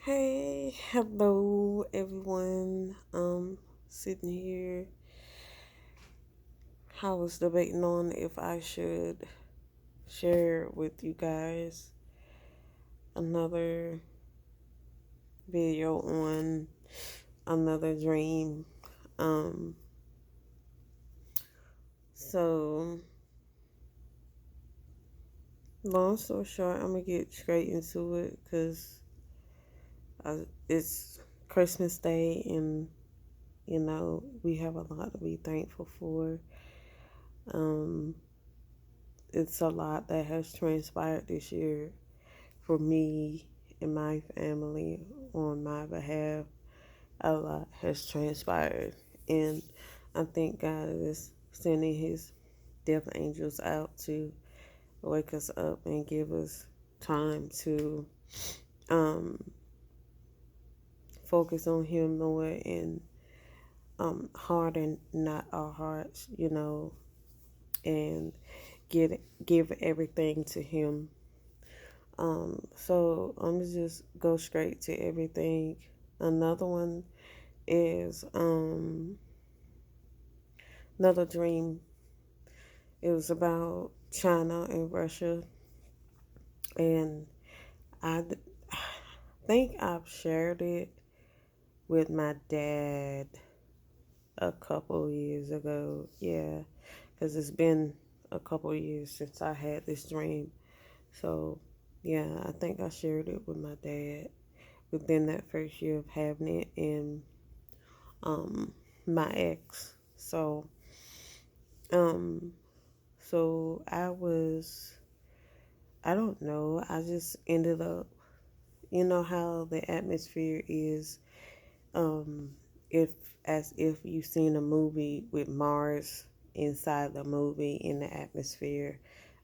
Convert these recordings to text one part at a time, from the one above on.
Hey, hello everyone. Sitting here. I was debating on if I should share with you guys another video on another dream. Um, so long story short, I'm gonna get straight into it because it's Christmas Day and we have a lot to be thankful for. Um, it's a lot that has transpired this year for me and my family on my behalf. A lot has transpired, and I think God is sending His death angels out to wake us up and give us time to um, focus on Him more and harden not our hearts, and give everything to Him. So I'm gonna just go straight to everything. Another one is another dream. It was about China and Russia, and I think I've shared it with my dad a couple years ago. Yeah, because it's been a couple years since I had this dream. So yeah, I think I shared it with my dad within that first year of having it and um my ex. Um so I don't know, I just ended up, you know how the atmosphere is, um if as if you've seen a movie with Mars inside the movie, in the atmosphere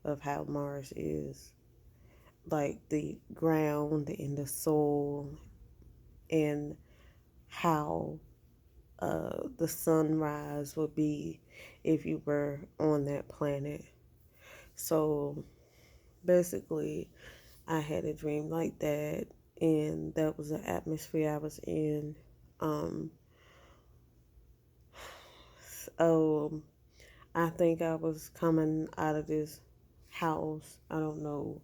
of how Mars is, like the ground and the soul, and how the sunrise would be if you were on that planet. So basically, I had a dream like that, and that was the atmosphere I was in. Um, so I think I was coming out of this house. I don't know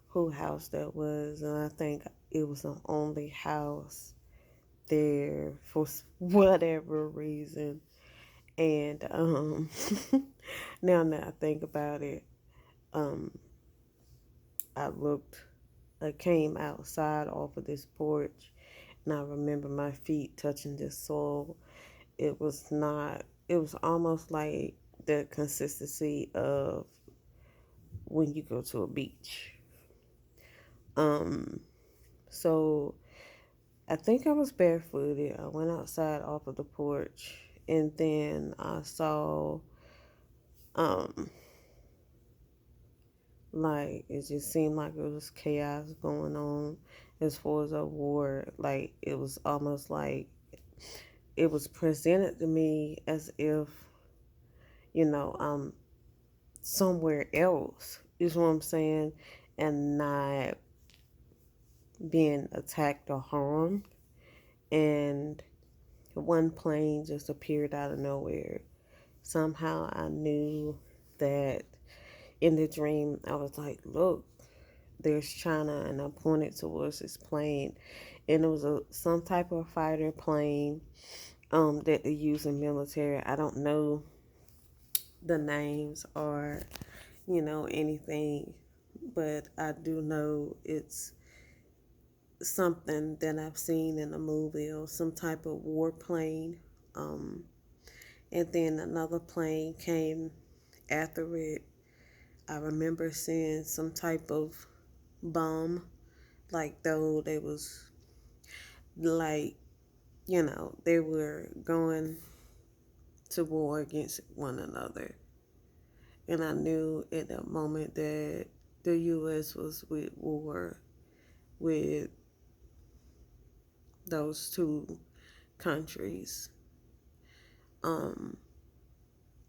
who house that was, and I think it was the only house there for whatever reason. And now that I think about it, um, I looked, I came outside off of this porch, and I remember my feet touching the soil. It was not, it was almost like the consistency of when you go to a beach. Um, so I think I was barefooted. I went outside off of the porch, and then I saw, um, like, it just seemed like it was chaos going on as far as a war. Like, it was almost like it was presented to me as if, I'm somewhere else, is what I'm saying, and not being attacked or harmed. And one plane just appeared out of nowhere. Somehow I knew that in the dream, I was like, look, there's China, and I pointed towards this plane, and it was some type of fighter plane that they use in military. I don't know the names or anything, but I do know it's something that I've seen in a movie or some type of warplane. Um, and then another plane came after it. I remember seeing some type of bomb, like though they was like, they were going to war against one another. And I knew at that moment that the U.S. was with war with those two countries. Um,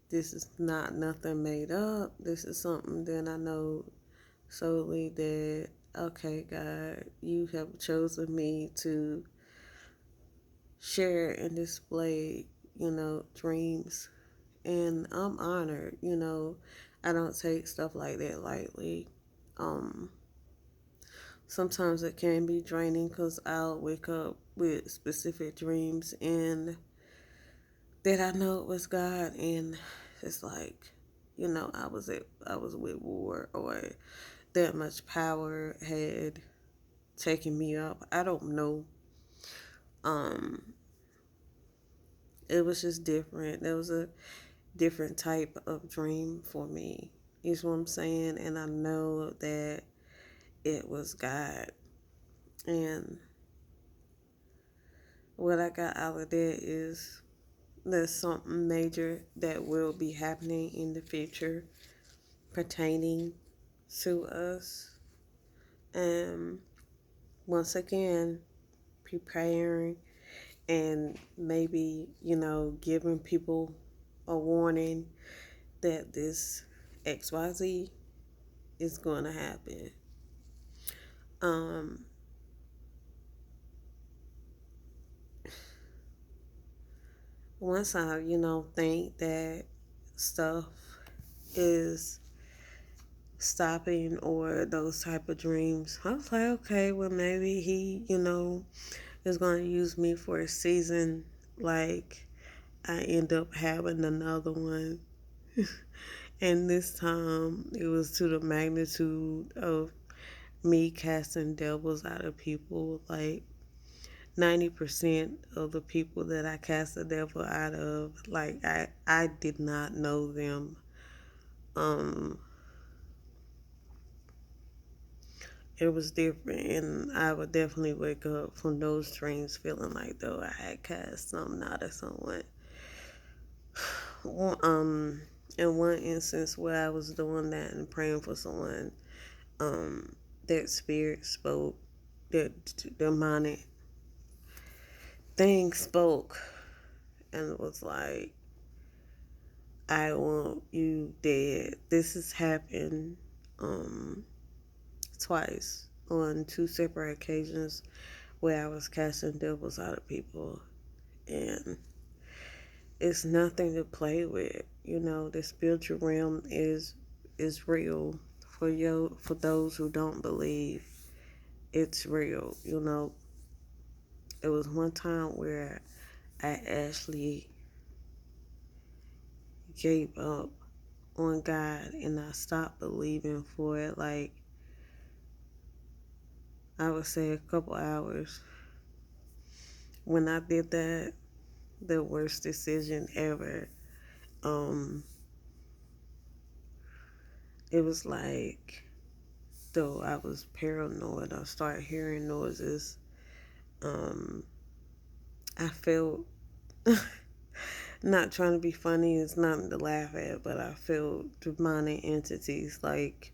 this is not nothing made up. This is something that I know solely that okay, God, you have chosen me to share and display, dreams. And I'm honored, I don't take stuff like that lightly. Um, Sometimes it can be draining because I'll wake up with specific dreams and that I know it was God, and it's like, I was with war, or that much power had taken me up. I don't know. Um, it was just different. There was a different type of dream for me. You know what I'm saying? And I know that it was God. And what I got out of that is there's something major that will be happening in the future pertaining to us. And once again, preparing and maybe, giving people a warning that this XYZ is going to happen. Um, Once I, think that stuff is stopping or those type of dreams, I was like, okay, well, maybe he, is going to use me for a season. Like, I end up having another one. And this time it was to the magnitude of me casting devils out of people. Like 90% of the people that I cast the devil out of, like I did not know them. Um, it was different, and I would definitely wake up from those dreams feeling like though I had cast something out of someone. Um, in one instance where I was doing that and praying for someone, um, that spirit spoke, that demonic thing spoke, and it was like, I want you dead. This has happened um, twice on two separate occasions where I was casting devils out of people. And it's nothing to play with. The spiritual realm is real. For those who don't believe, it's real. It was one time where I actually gave up on God and I stopped believing for it. Like, I would say a couple hours. When I did that, the worst decision ever. Um, it was like, though I was paranoid, I started hearing noises. Um, I felt, not trying to be funny, it's nothing to laugh at, but I felt demonic entities like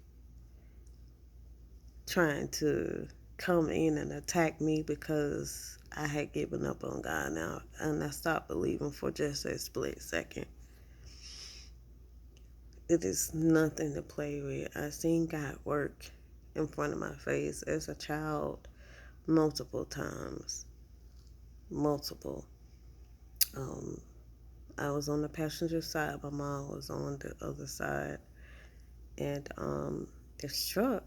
trying to come in and attack me because I had given up on God now, and I stopped believing for just a split second. It is nothing to play with. I seen God work in front of my face as a child multiple times. Multiple. Um, I was on the passenger side, my mom was on the other side, and this truck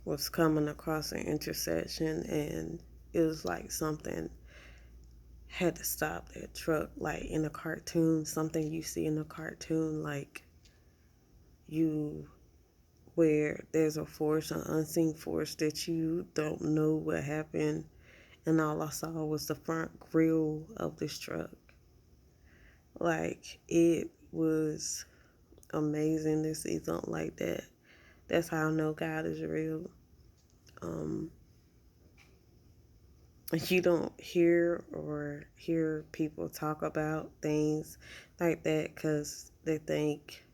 was coming across an intersection, and it was like something had to stop that truck, like in a cartoon, something you see in a cartoon, like you, where there's a force, an unseen force that you don't know what happened, and all I saw was the front grill of this truck. Like, it was amazing to see something like that. That's how I know God is real. Um, you don't hear people talk about things like that because they think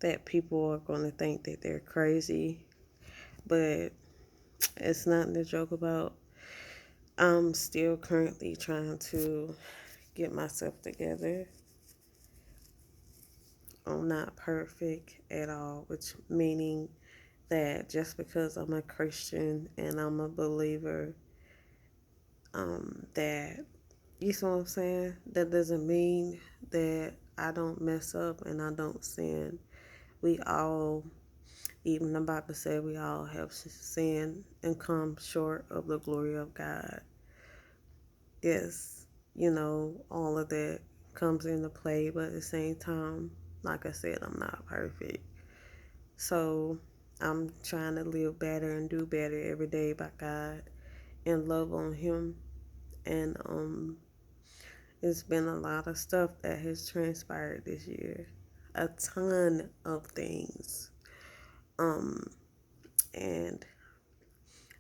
that people are going to think that they're crazy, but it's nothing to joke about. I'm still currently trying to get myself together. I'm not perfect at all, which meaning that just because I'm a Christian and I'm a believer, that, you see what I'm saying? That doesn't mean that I don't mess up and I don't sin. We all, even the Bible said, we all have sinned and come short of the glory of God. Yes, all of that comes into play, but at the same time, like I said, I'm not perfect. So I'm trying to live better and do better every day by God and love on Him. And it's been a lot of stuff that has transpired this year, a ton of things. Um, and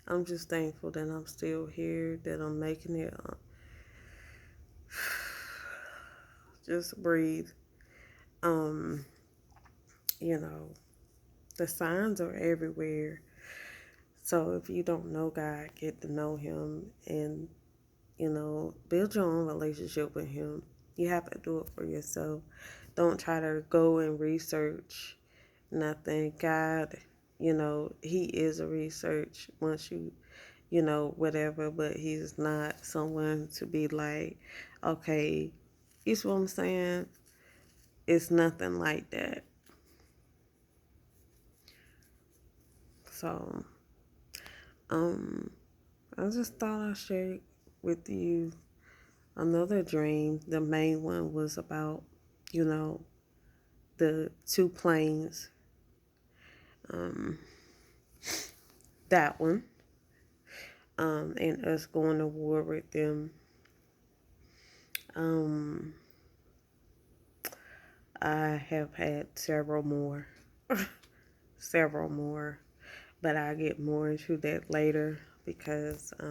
I'm just thankful that I'm still here, that I'm making it. Just breathe. Um, you know, the signs are everywhere. So if you don't know God, get to know Him and, build your own relationship with Him. You have to do it for yourself. Don't try to go and research nothing. God, He is a research once whatever, but He's not someone to be like, okay, you see what I'm saying? It's nothing like that. So, um, I just thought I'd share with you another dream. The main one was about, you know, the two planes. Um, that one. And us going to war with them. Um, I have had several more. Several more. But I'll get more into that later because I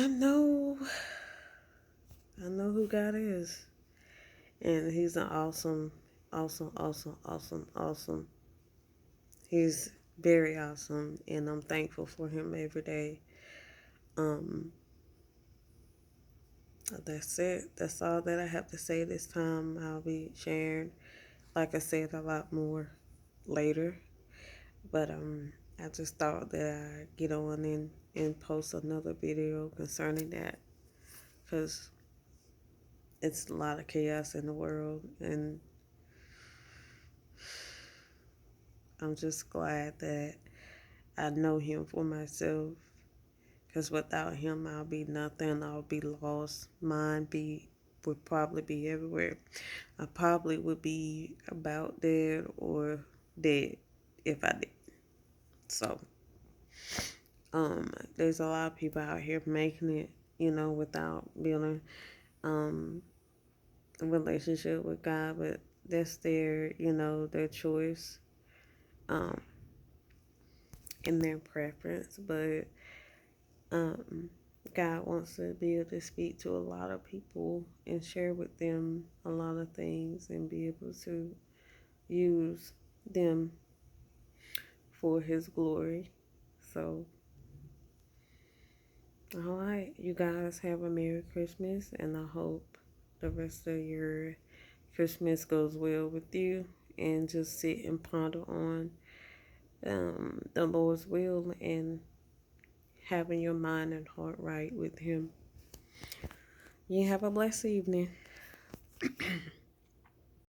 know who God is. And He's an awesome, awesome, awesome, awesome, awesome. He's very awesome, and I'm thankful for Him every day. Um, that's it. That's all that I have to say this time. I'll be sharing, like I said, a lot more later. But I just thought that I'd get on and post another video concerning that because it's a lot of chaos in the world, and I'm just glad that I know Him for myself. Because without Him, I'll be nothing. I'll be lost. Would probably be everywhere. I probably would be about dead or dead if I did. So, there's a lot of people out here making it, without building a relationship with God, but that's their choice, um, and their preference. But Um, God wants to be able to speak to a lot of people and share with them a lot of things and be able to use them for His glory. So, all right, you guys have a Merry Christmas, and I hope the rest of your Christmas goes well with you. And just sit and ponder on the Lord's will and having your mind and heart right with Him. You have a blessed evening.